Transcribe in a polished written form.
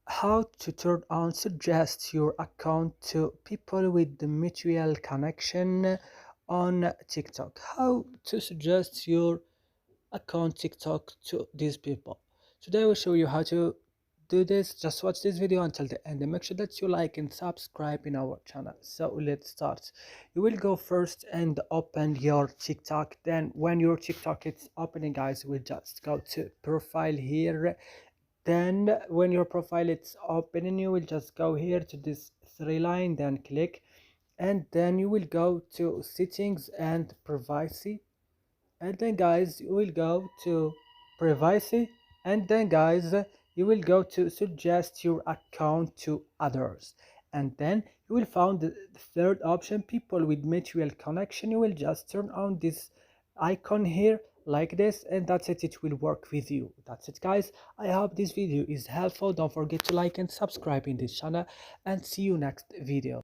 how to turn on suggest your account to people with the mutual connection on TikTok. How to suggest your account TikTok to these people. Today I will show you how to do this. Just watch this video until the end and make sure that you like and subscribe in our channel. So let's start. You will go first and open your TikTok. Then when your TikTok is opening, guys, we'll just go to profile here. Then when your profile is opening, you will just go here to this three line, then click, and then you will go to settings and privacy, and then guys you will go to privacy, and then guys you will go to suggest your account to others, and then you will find the third option, people with mutual connection. You will just turn on this icon here like this, and that's it. It will work with you. That's it, guys. I hope this video is helpful. Don't forget to like and subscribe in this channel, and see you next video.